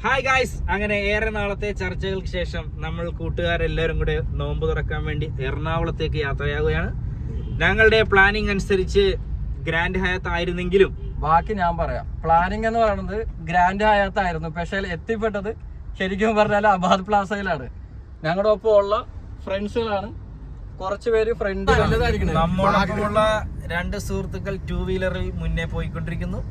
Hi guys, അങ്ങനെ ഏറെ നാളത്തെ ചർച്ചകൾക്ക് ശേഷം നമ്മൾ കൂട്ടുകാരെല്ലാവരും കൂടെ നോമ്പ് തുറക്കാൻ വേണ്ടി എറണാകുളത്തേക്ക് യാത്രയാകുകയാണ്. ഞങ്ങളുടെ പ്ലാനിങ് അനുസരിച്ച് ഗ്രാൻഡ് ഹയാത്ത് ആയിരുന്നെങ്കിലും ബാക്കി ഞാൻ പറയാം. പ്ലാനിങ് എന്ന് പറയുന്നത് ഗ്രാൻഡ് ഹയാത്ത് ആയിരുന്നു, പക്ഷേ എത്തിപ്പെട്ടത് ശരിക്കും പറഞ്ഞാൽ അബാദ് പ്ലാസയിലാണ്. ഞങ്ങളുടെ ഒപ്പം ഉള്ള ഫ്രണ്ട്സുകളാണ്, കുറച്ച് പേര് ഫ്രണ്ട്. നമ്മോടൊപ്പമുള്ള 2 സുഹൃത്തുക്കൾ 2 വീലറിൽ മുന്നേ പോയിക്കൊണ്ടിരിക്കുന്നു.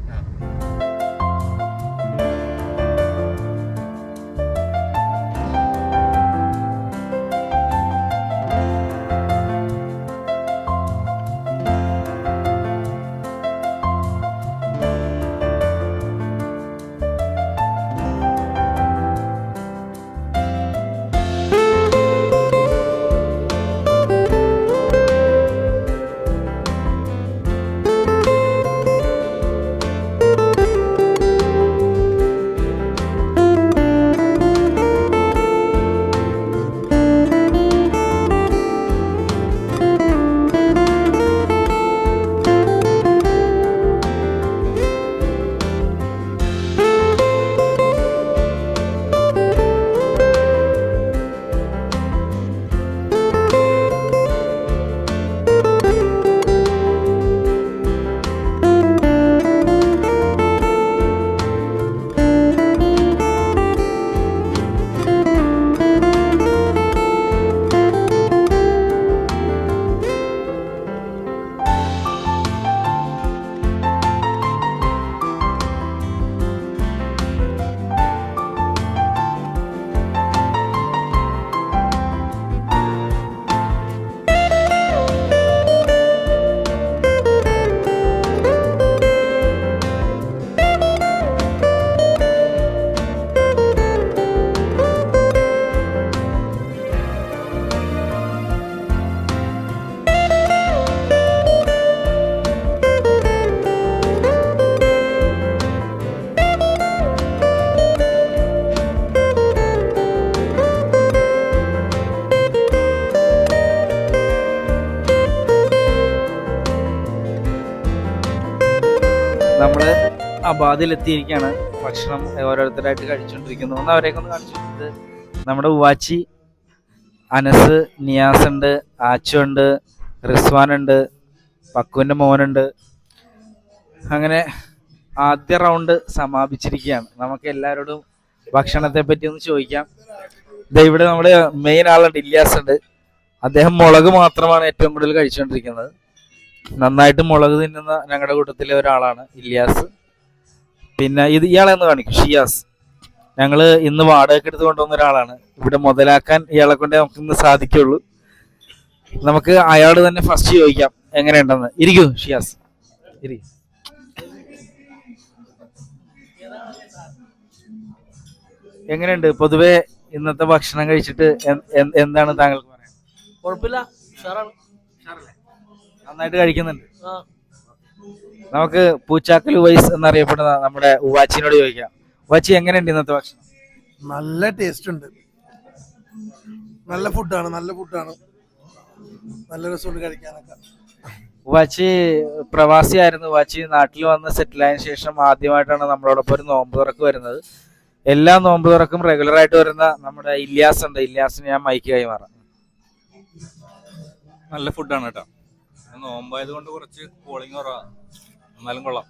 നമ്മള് അബാദിലെത്തിയിരിക്കുകയാണ്. ഭക്ഷണം ഓരോരുത്തരായിട്ട് കഴിച്ചുകൊണ്ടിരിക്കുന്നു. ഒന്ന് അവരെയൊക്കെ ഒന്ന് കാണിച്ചിട്ടുണ്ട്. നമ്മുടെ ഉവാച്ചി, അനസ്, നിയാസ് ഉണ്ട്, ആച്ചു ഉണ്ട്, റിസ്വാൻ ഉണ്ട്, പക്കുവിൻ്റെ മോനുണ്ട്. അങ്ങനെ ആദ്യ റൗണ്ട് സമാപിച്ചിരിക്കുകയാണ്. നമുക്ക് എല്ലാവരോടും ഭക്ഷണത്തെ പറ്റി ഒന്ന് ചോദിക്കാം. ഇവിടെ നമ്മുടെ മെയിൻ ആളുണ്ട്, ഇല്യാസ് ഉണ്ട്. അദ്ദേഹം മുളക് മാത്രമാണ് ഏറ്റവും കൂടുതൽ കഴിച്ചുകൊണ്ടിരിക്കുന്നത്. നന്നായിട്ട് മുളക് തിന്നുന്ന ഞങ്ങളുടെ കൂട്ടത്തിലെ ഒരാളാണ് ഇല്യാസ്. പിന്നെ ഇയാളെന്ന് കാണിക്കും, ഷിയാസ്. ഞങ്ങള് ഇന്ന് വാടകയ്ക്ക് എടുത്ത് കൊണ്ടുവന്ന ഒരാളാണ്. ഇവിടെ മുതലാക്കാൻ ഇയാളെ കൊണ്ടേ നമുക്ക് ഇന്ന് സാധിക്കുള്ളൂ. നമുക്ക് അയാള് തന്നെ ഫസ്റ്റ് ചോദിക്കാം എങ്ങനെയുണ്ടെന്ന്. ഇരിക്കൂ ഷിയാസ്, ഇരിക്കും. എങ്ങനെയുണ്ട് പൊതുവെ ഇന്നത്തെ ഭക്ഷണം കഴിച്ചിട്ട്? എന്താണ് താങ്കൾക്ക് പറയാൻ? കുഴപ്പമില്ല, നന്നായിട്ട് കഴിക്കുന്നുണ്ട്. നമുക്ക് പൂച്ചാക്കൽ വൈസ് എന്നറിയപ്പെടുന്ന നമ്മുടെ ഉവാച്ചിനോട് ചോദിക്കാം. ഉവാച്ചി, എങ്ങനെയുണ്ട് ഇന്നത്തെ ഭക്ഷണം? നല്ല ടേസ്റ്റ് ഉണ്ട്, നല്ല ഫുഡാണ്, നല്ല രസമുണ്ട് കഴിക്കാനൊക്കെ. ഉവാച്ചി പ്രവാസിയായിരുന്നു. ഉവാച്ചി നാട്ടിൽ വന്ന് സെറ്റിലായതിനു ശേഷം ആദ്യമായിട്ടാണ് നമ്മളോടൊപ്പം ഒരു നോമ്പ് തുറക്ക് വരുന്നത്. എല്ലാ നോമ്പ് തുറക്കും റെഗുലർ ആയിട്ട് വരുന്ന നമ്മുടെ ഇല്യാസ് ഉണ്ട്. ഇല്യാസിന് ഞാൻ മൈക്ക് കൈമാറാം. നല്ല ഫുഡാണ് കേട്ടോ. നോമ്പായത് കൊണ്ട് കുറച്ച് പോളിങ് കുറവാണ്, എന്നാലും കൊള്ളാം.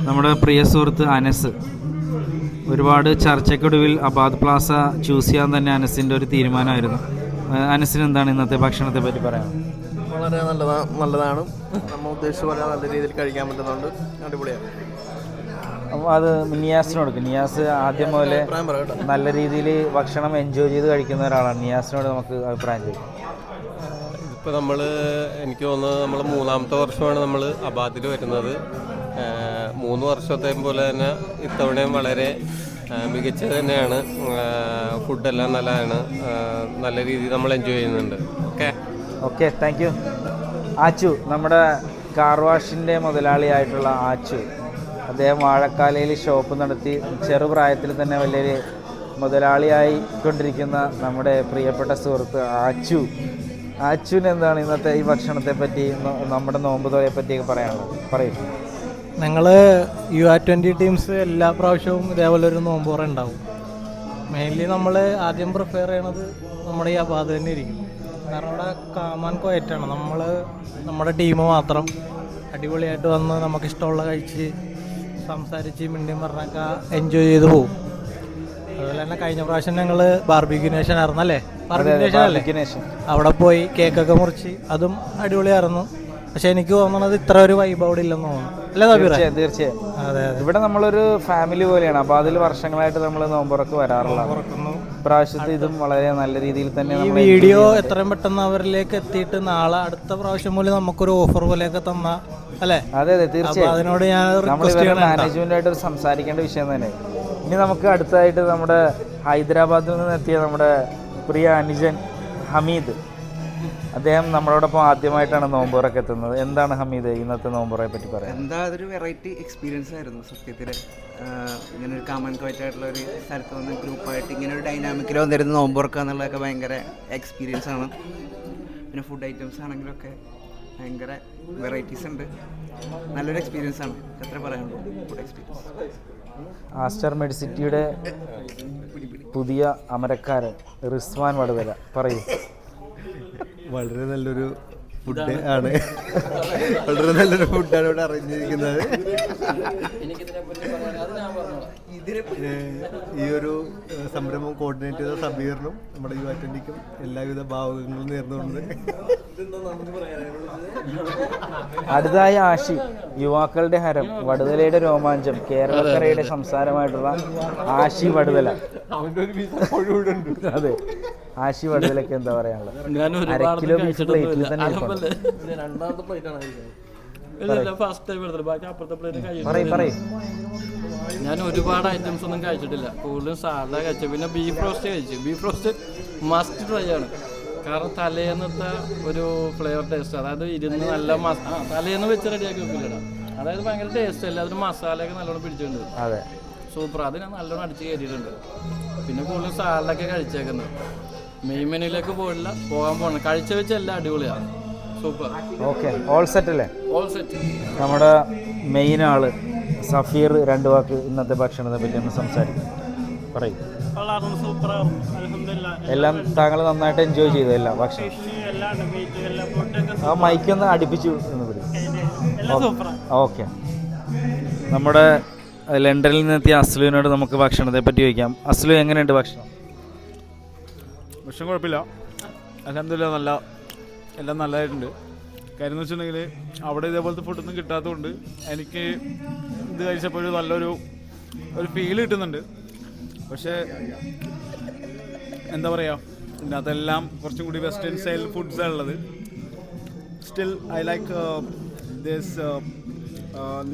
നമ്മുടെ പ്രിയ സുഹൃത്ത് അനസ്, ഒരുപാട് ചർച്ചയ്ക്കൊടുവിൽ അബാദ് പ്ലാസ ചൂസ് ചെയ്യാൻ തന്നെ അനസിന്റെ ഒരു തീരുമാനമായിരുന്നു. അനസിന് എന്താണ് ഇന്നത്തെ ഭക്ഷണത്തെ പറ്റി പറയാം? വളരെ നല്ലതാണ്. നമ്മൾ ഉദ്ദേശിച്ച പോലെ നല്ല രീതിയിൽ കഴിക്കാൻ പറ്റുന്നുണ്ട്, അടിപൊളിയാണ്. അപ്പോൾ അത് നിയാസിന് കൊടുക്കും. നിയാസ് ആദ്യം മുതലേ നല്ല രീതിയിൽ ഭക്ഷണം എൻജോയ് ചെയ്ത് കഴിക്കുന്ന ഒരാളാണ്. നിയാസിനോട് നമുക്ക് അഭിപ്രായം ചോദിക്കാം. ഇപ്പോൾ എനിക്ക് തോന്നുന്നത് നമ്മൾ 3ാമത്തെ വർഷമാണ് നമ്മൾ അബാദിൽ വരുന്നത്. 3 വർഷത്തെ പോലെ തന്നെ ഇത്തവണയും വളരെ മികച്ചത് തന്നെയാണ്. ഫുഡെല്ലാം നല്ലതാണ്, നല്ല രീതിയിൽ നമ്മൾ എൻജോയ് ചെയ്യുന്നുണ്ട്. Okay, thank you. ആച്ചു, നമ്മുടെ കാർ വാഷിൻ്റെ മുതലാളിയായിട്ടുള്ള ആച്ചു, അദ്ദേഹം വാഴക്കാലയിൽ ഷോപ്പ് നടത്തി ചെറുപ്രായത്തിൽ തന്നെ വലിയൊരു മുതലാളിയായി കൊണ്ടിരിക്കുന്ന നമ്മുടെ പ്രിയപ്പെട്ട സുഹൃത്ത് ആച്ചു. ആച്ചുവിന് എന്താണ് ഇന്നത്തെ ഈ ഭക്ഷണത്തെ പറ്റി, നമ്മുടെ നോമ്പ് തുറയെ പറ്റിയൊക്കെ പറയാനുള്ളത്? പറയും. ഞങ്ങൾ U20 ടീംസ് എല്ലാ പ്രാവശ്യവും ഇതേപോലെ ഒരു നോമ്പോറ ഉണ്ടാവും. മെയിൻലി നമ്മൾ ആദ്യം പ്രിഫെയർ ചെയ്യണത് നമ്മുടെ ഈ അബാദ് തന്നെ ഇരിക്കും. കാരണം അവിടെ കാമാൻ കോയറ്റാണ്. നമ്മുടെ ടീം മാത്രം അടിപൊളിയായിട്ട് വന്ന് നമുക്കിഷ്ടമുള്ള കഴിച്ച് സംസാരിച്ച് മിണ്ടിയും പറഞ്ഞൊക്കെ എൻജോയ് ചെയ്ത് പോകും. അതുപോലെ തന്നെ കഴിഞ്ഞ പ്രാവശ്യം ഞങ്ങൾ ബാർബിക്യൂ നേഷൻ ആയിരുന്നല്ലേ, അവിടെ പോയി കേക്കൊക്കെ മുറിച്ച് അതും അടിപൊളിയായിരുന്നു. പക്ഷെ എനിക്ക് തോന്നുന്നത് ഇത്ര ഒരു വൈബ് അവിടെ ഇല്ലെന്ന് തോന്നുന്നു. അല്ലേ? തീർച്ചയായും. അതെ. ഇവിടെ നമ്മളൊരു ഫാമിലി പോലെയാണ്. അപ്പോൾ അതിൽ വർഷങ്ങളായിട്ട് നമ്മൾ നോമ്പുറക്ക് വരാറുള്ള പ്രാവശ്യത്തെ ഇതും വളരെ നല്ല രീതിയിൽ തന്നെ ഈ വീഡിയോ എത്രയും പെട്ടെന്ന് അവരിലേക്ക് എത്തിയിട്ട് നാളെ അടുത്ത പ്രാവശ്യം പോലെ നമുക്കൊരു ഓഫർ പോലെയൊക്കെ തന്ന അല്ലേ? അതെ തീർച്ചയായും. അതിനോട് ഞാൻ മാനേജ്മെന്റായിട്ട് സംസാരിക്കേണ്ട വിഷയം തന്നെ. ഇനി നമുക്ക് അടുത്തതായിട്ട് നമ്മുടെ ഹൈദരാബാദിൽ നിന്ന് എത്തിയ നമ്മുടെ പ്രിയ അനുജൻ ഹമീദ്, അദ്ദേഹം നമ്മളോടൊപ്പം ആദ്യമായിട്ടാണ് നോമ്പുറക്ക് എത്തുന്നത്. എന്താണ് ഹമീദ് ഇന്നത്തെ നോമ്പുറയെ പറ്റി പറയാം? അതൊരു വെറൈറ്റി എക്സ്പീരിയൻസ് ആയിരുന്നു സത്യത്തിൽ. ഇങ്ങനെ ഒരു കാമൻ കോയറ്റായിട്ടുള്ള ഒരു സ്ഥലത്ത് വന്ന് ഗ്രൂപ്പായിട്ട് ഇങ്ങനെ ഒരു ഡൈനാമിക്കിൽ വന്നിരുന്ന് നോമ്പുറക്കുക എന്നുള്ളതൊക്കെ ഭയങ്കര എക്സ്പീരിയൻസ് ആണ്. പിന്നെ ഫുഡ് ഐറ്റംസ് ആണെങ്കിലൊക്കെ ഭയങ്കര വെറൈറ്റീസ് ഉണ്ട്. നല്ലൊരു എക്സ്പീരിയൻസ് ആണ്. എത്ര പറയാനുള്ളൂ ഫുഡ് എക്സ്പീരിയൻസ്. ആസ്റ്റർ മെഡിസിറ്റിയുടെ പുതിയ അമരക്കാരൻ റിസ്വാൻ വടുതല പറയൂ. വളരെ നല്ലൊരു ഫുഡ് ആണ്. വളരെ നല്ലൊരു ഫുഡാണ് ഇവിടെ അറിഞ്ഞിരിക്കുന്നത്. ഈ ഒരു സംരംഭം കോർഡിനേറ്റ് ചെയ്ത സബീറിനും നമ്മുടെ U20ക്കും എല്ലാവിധ ഭാവുകങ്ങളും നേർന്നുകൊണ്ട് അടുത്തതായി ആഷി, യുവാക്കളുടെ ഹരം, വടുതലയുടെ രോമാഞ്ചം, കേരളക്കരയുടെ സംസാരമായിട്ടുള്ള ആഷി വടുതല. അതെ, ആഷി വടുതലക്ക് എന്താ പറയാനുള്ളത്? അരക്കിലോ ബീഫ് പ്ലേറ്റിൽ തന്നെ ഞാൻ ഒരുപാട് ഐറ്റംസ് ഒന്നും കഴിച്ചിട്ടില്ല. കൂടുതലും സാലഡ കഴിച്ചു. പിന്നെ ബീഫ് റോസ്റ്റ് കഴിച്ചു. ബീഫ് റോസ്റ്റ് മസ്റ്റ് ട്രൈ ആണ്. കാരണം തലേന്നത്തെ ഒരു ഫ്ലേവർ ടേസ്റ്റ്, അതായത് ഇരുന്ന് നല്ല തലേന്ന് വെച്ച് റെഡിയാക്കി വെക്കില്ലടാ. അതായത് ഭയങ്കര ടേസ്റ്റ് അല്ല, അതിന് മസാലയൊക്കെ നല്ലോണം പിടിച്ചിട്ടുണ്ട്. അതെ, സൂപ്പർ. അത് ഞാൻ നല്ലോണം അടിച്ച് കയറ്റിയിട്ടുണ്ട്. പിന്നെ കൂടുതലും സാലഡൊക്കെ കഴിച്ചേക്കുന്നത്. മെയിൻ മെനുവിലേക്ക് പോകാൻ പോകണം. കഴിച്ച വെച്ച് എല്ലാം അടിപൊളിയാണ്. സൂപ്പർ. ഓക്കെ, ഓൾ സെറ്റ് അല്ലേ? All set. നമ്മുടെ മെയിൻ ആള് സഫീർ രണ്ട് വാക്ക് ഇന്നത്തെ ഭക്ഷണത്തെ പറ്റി ഒന്ന് സംസാരിക്കും. പറയും. എല്ലാം താങ്കൾ നന്നായിട്ട് എൻജോയ് ചെയ്തു എല്ലാം ഭക്ഷണം. ആ മൈക്കൊന്ന് അടുപ്പിച്ചു എന്ന് പറയും. ഓക്കെ, നമ്മുടെ ലണ്ടനിൽ നിന്നെത്തിയ അസ്ലുവിനോട് നമുക്ക് ഭക്ഷണത്തെ പറ്റി ചോദിക്കാം. അസ്ലു, എങ്ങനെയുണ്ട് ഭക്ഷണം? ഭക്ഷണം കുഴപ്പമില്ല, അൽഹംദുലില്ലാഹ് എല്ലാം നല്ലതായിട്ടുണ്ട്. കാര്യം എന്ന് വെച്ചിട്ടുണ്ടെങ്കിൽ അവിടെ ഇതേപോലത്തെ ഫുഡൊന്നും കിട്ടാത്തതുകൊണ്ട് എനിക്ക് ഇത് കഴിച്ചപ്പോൾ ഒരു നല്ലൊരു ഫീൽ കിട്ടുന്നുണ്ട്. പക്ഷേ എന്താ പറയുക, ഇതിനകത്തെല്ലാം കുറച്ചും കൂടി വെസ്റ്റേൺ സ്റ്റൈൽ ഫുഡ്സാണ് ഉള്ളത്. സ്റ്റിൽ ഐ ലൈക്ക് ദിസ്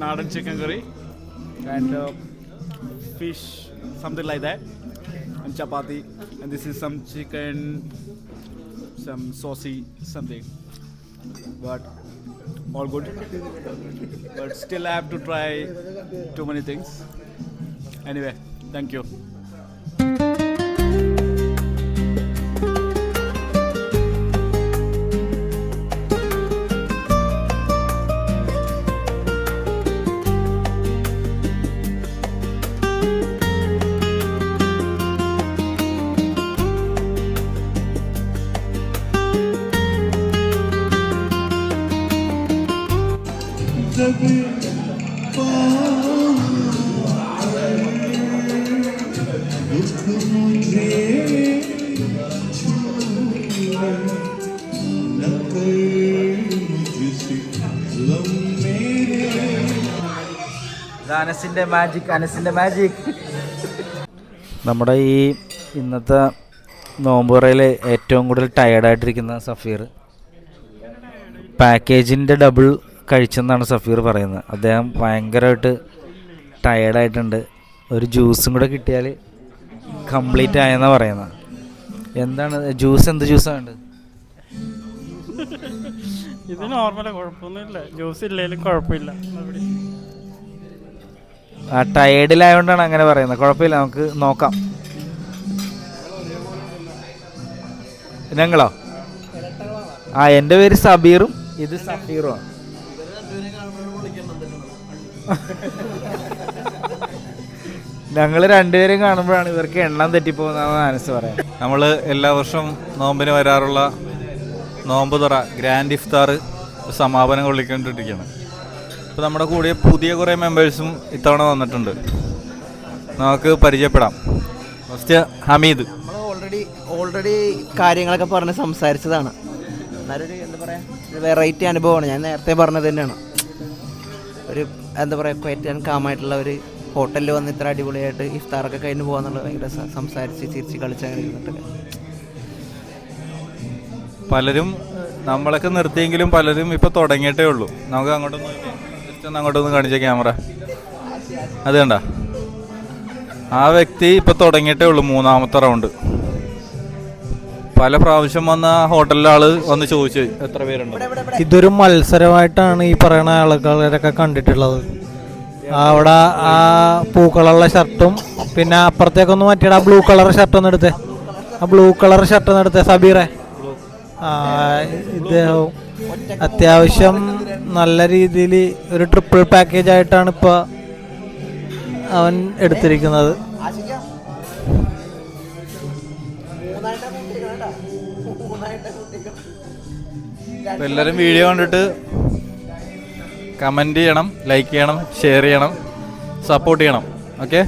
നാടൻ chicken curry and fish, something like that, and chapati, and this is some chicken, some saucy something, but all good. But still I have to try too many things. Anyway, thank you. അനസിന്റെ magic. നമ്മുടെ ഈ ഇന്നത്തെ നോമ്പുറയിൽ ഏറ്റവും കൂടുതൽ ടയേർഡായിട്ടിരിക്കുന്ന സഫീർ. പാക്കേജിൻ്റെ double കഴിച്ചെന്നാണ് സഫീർ പറയുന്നത്. അദ്ദേഹം ഭയങ്കരമായിട്ട് ടയേർഡായിട്ടുണ്ട്. ഒരു ജ്യൂസും കൂടെ കിട്ടിയാൽ കംപ്ലീറ്റ് ആയെന്നാണ് പറയുന്നത്. എന്താണ് ജ്യൂസ്? എന്ത് ജ്യൂസാണ് വേണ്ടത്? ഇത് നോർമലാണ്, കുഴപ്പമൊന്നുമില്ല. ജ്യൂസ് ഇല്ലെങ്കിലും കുഴപ്പമില്ല. ആ ടയേർഡിലായതുകൊണ്ടാണ് അങ്ങനെ പറയുന്നത്. കുഴപ്പമില്ല, നമുക്ക് നോക്കാം. ഞങ്ങളോ? എൻ്റെ പേര് സബീറും ഇത് സഫീറുമാണ്. ഞങ്ങൾ രണ്ടുപേരും കാണുമ്പോഴാണ് ഇവർക്ക് എണ്ണം തെറ്റിപ്പോകുന്നതെന്ന് മനസ്സ് പറയാം. നമ്മൾ എല്ലാ വർഷവും നോമ്പിന് വരാറുള്ള നോമ്പ് തുറ ഗ്രാൻഡ് ഇഫ്താർ സമാപനം കൊള്ളിക്കൊണ്ടിരിക്കുകയാണ്. ഇപ്പോൾ നമ്മുടെ കൂടെ പുതിയ കുറേ മെമ്പേഴ്സും ഇത്തവണ വന്നിട്ടുണ്ട്. നമുക്ക് പരിചയപ്പെടാം. ഫസ്റ്റ് ഹമീദ്. നമ്മൾ ഓൾറെഡി കാര്യങ്ങളൊക്കെ പറഞ്ഞ് സംസാരിച്ചതാണ്. നല്ലൊരു എന്താ പറയുക വെറൈറ്റി അനുഭവമാണ്. ഞാൻ നേരത്തെ പറഞ്ഞത് തന്നെയാണ്. ഒരു എന്താ പറയുക ക്വയറ്റ് ആൻഡ് കാമായിട്ടുള്ള ഒരു ഹോട്ടലിൽ വന്ന് ഇത്ര അടിപൊളിയായിട്ട് ഇഫ്താറൊക്കെ കഴിഞ്ഞ് പോകാന്നുള്ളത് ഭയങ്കര സംസാരിച്ച് ചിരിച്ച് കളിച്ച് അങ്ങനെ ഇരുന്നിട്ടൊക്കെ. പലരും നമ്മളൊക്കെ നിർത്തിയെങ്കിലും പലരും ഇപ്പോൾ തുടങ്ങിയിട്ടേ ഉള്ളൂ. നമുക്ക് അങ്ങോട്ടൊന്ന് ജസ്റ്റ് ഒന്ന് അങ്ങോട്ടൊന്ന് കാണിച്ച ക്യാമറ അത് കണ്ട. ആ വ്യക്തി ഇപ്പോൾ തുടങ്ങിയിട്ടേ ഉള്ളൂ 3ാമത്തെ റൗണ്ട്. പല പ്രാവശ്യം വന്ന ഹോട്ടലിലെ ആള് വന്ന് ചോദിച്ചു എത്ര പേരുണ്ട്. ഇതൊരു മത്സരമായിട്ടാണ് ഈ പറയുന്ന ആളുകളൊക്കെ കണ്ടിട്ടുള്ളത്. അവിടെ ആ പൂക്കളുള്ള ഷർട്ടും പിന്നെ അപ്പുറത്തേക്കൊന്ന് മാറ്റിയിട്ട് ആ ബ്ലൂ കളർ ഷർട്ട് ഒന്ന് എടുത്തേ. ആ ബ്ലൂ കളർ ഷർട്ട് ഒന്ന് എടുത്തേ സബീറെ. ഇദ്ദേഹവും അത്യാവശ്യം നല്ല രീതിയിൽ ഒരു ട്രിപ്പിൾ പാക്കേജ് ആയിട്ടാണ് ഇപ്പോൾ അവൻ എടുത്തിരിക്കുന്നത്. എല്ലാവരും വീഡിയോ കണ്ടിട്ട് കമൻറ്റ് ചെയ്യണം, ലൈക്ക് ചെയ്യണം, ഷെയർ ചെയ്യണം, സപ്പോർട്ട് ചെയ്യണം. ഓക്കെ.